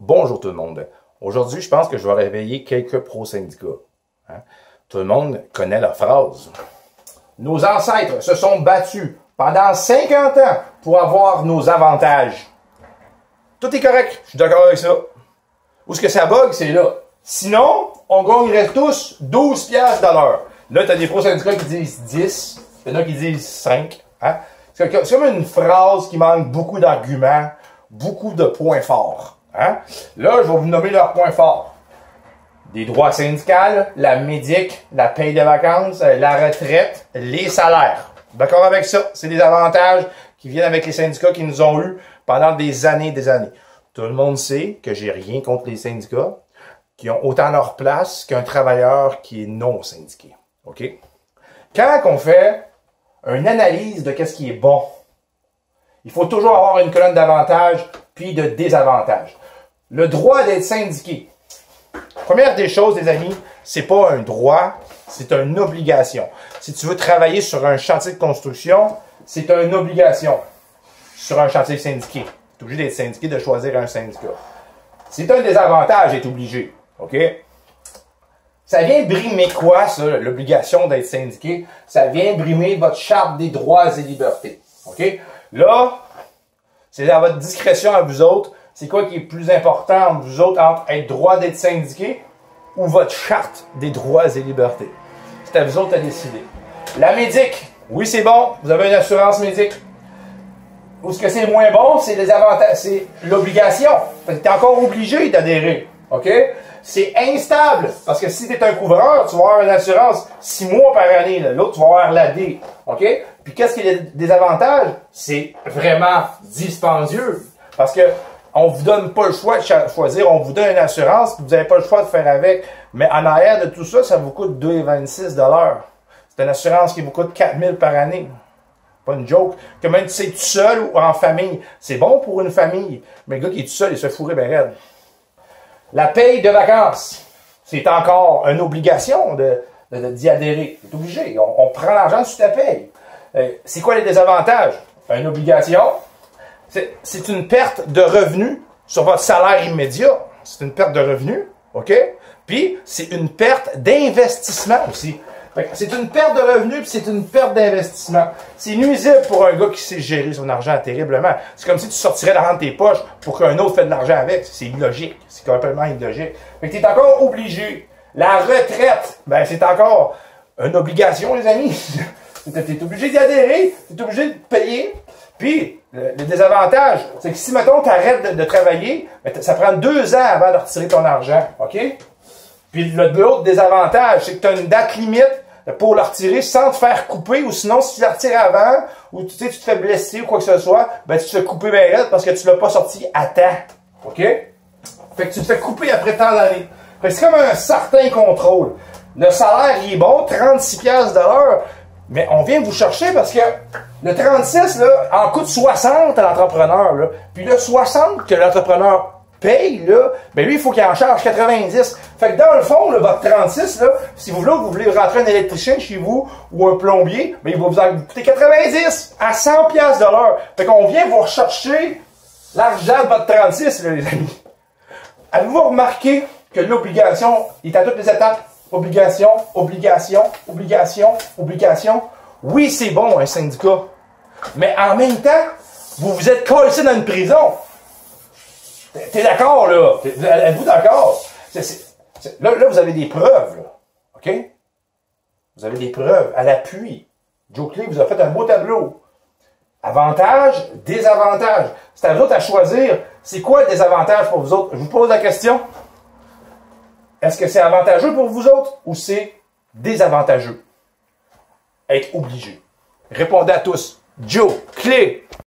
Bonjour tout le monde. Aujourd'hui, je pense que je vais réveiller quelques pro-syndicats. Hein? Tout le monde connaît la phrase. Nos ancêtres se sont battus pendant 50 ans pour avoir nos avantages. Tout est correct, je suis d'accord avec ça. Où est-ce que ça bug, c'est là. Sinon, on gagnerait tous 12 piastres de l'heure. Là, tu as des pro-syndicats qui disent 10, il y en a qui disent 5. Hein? C'est comme une phrase qui manque beaucoup d'arguments, beaucoup de points forts. Hein? Là, je vais vous nommer leurs points forts. Des droits syndicaux, la médic, la paye de vacances, la retraite, les salaires. D'accord avec ça? C'est des avantages qui viennent avec les syndicats qui nous ont eus pendant des années et des années. Tout le monde sait que j'ai rien contre les syndicats, qui ont autant leur place qu'un travailleur qui est non syndiqué. OK? Quand on fait une analyse de qu'est-ce qui est bon, il faut toujours avoir une colonne d'avantages puis de désavantages. Le droit d'être syndiqué. Première des choses, les amis, c'est pas un droit, c'est une obligation. Si tu veux travailler sur un chantier de construction, c'est une obligation sur un chantier syndiqué. Tu es obligé d'être syndiqué, de choisir un syndicat. C'est un désavantage d'être obligé. OK? Ça vient brimer quoi, ça, l'obligation d'être syndiqué? Ça vient brimer votre charte des droits et libertés. OK? Là, c'est à votre discrétion à vous autres. C'est quoi qui est plus important entre vous autres, entre être droit d'être syndiqué ou votre charte des droits et libertés? C'est à vous autres à décider. La médic, oui c'est bon, vous avez une assurance médic. Ou ce que c'est moins bon, c'est les avantages, c'est l'obligation. Tu es encore obligé d'adhérer. OK? C'est instable, parce que si tu es un couvreur, tu vas avoir une assurance 6 mois par année. L'autre, tu vas avoir l'AD. OK? Puis qu'est-ce qui est des avantages? C'est vraiment dispendieux. Parce que on vous donne pas le choix de choisir, on vous donne une assurance, puis vous n'avez pas le choix de faire avec. Mais en arrière de tout ça, ça vous coûte 2,26 $. C'est une assurance qui vous coûte 4 000 par année. Pas une joke. Que même si c'est tout seul ou en famille, c'est bon pour une famille. Mais le gars qui est tout seul, il se fourrait bien raide. La paye de vacances, c'est encore une obligation d'y adhérer. C'est obligé. On prend l'argent sur ta paye. C'est quoi les désavantages? Une obligation, c'est une perte de revenus sur votre salaire immédiat. C'est une perte de revenus, OK? Puis, c'est une perte d'investissement aussi. C'est une perte de revenus, puis c'est une perte d'investissement. C'est nuisible pour un gars qui sait gérer son argent terriblement. C'est comme si tu sortirais l'argent de tes poches pour qu'un autre fait de l'argent avec. C'est illogique. C'est complètement illogique. Fait que tu es encore obligé. La retraite, ben c'est encore une obligation, les amis. Tu es obligé d'y adhérer, tu es obligé de payer. Puis, le désavantage, c'est que si, mettons, tu arrêtes de travailler, ben, ça prend 2 ans avant de retirer ton argent. OK? Puis l'autre désavantage, c'est que tu as une date limite pour le retirer sans te faire couper, ou sinon, si tu la retires avant, ou tu te fais blesser ou quoi que ce soit, ben tu te fais couper bien raide parce que tu l'as pas sorti à temps. OK? Fait que tu te fais couper après tant d'années. Fait que c'est comme un certain contrôle. Le salaire, il est bon, 36 piastres de l'heure, mais on vient vous chercher parce que le 36, là, en coûte 60 à l'entrepreneur, là. Puis le 60 que l'entrepreneur paye, là, ben lui, il faut qu'il en charge 90. Fait que dans le fond, là, votre 36, là, si vous voulez rentrer un électricien chez vous ou un plombier, ben il va vous coûter 90 à 100 piastres de l'heure. Fait qu'on vient vous rechercher l'argent de votre 36, là, les amis. Avez-vous remarqué que l'obligation est à toutes les étapes? Obligation, obligation, obligation, obligation. Oui, c'est bon, un syndicat. Mais en même temps, vous vous êtes collé dans une prison. T'es d'accord, là? Êtes-vous d'accord? Là, vous avez des preuves, là. OK? Vous avez des preuves à l'appui. Joe Clay vous a fait un beau tableau. Avantages, désavantages. C'est à vous autres à choisir. C'est quoi le désavantage pour vous autres? Je vous pose la question. Est-ce que c'est avantageux pour vous autres ou c'est désavantageux? Être obligé. Répondez à tous. Joe Clay.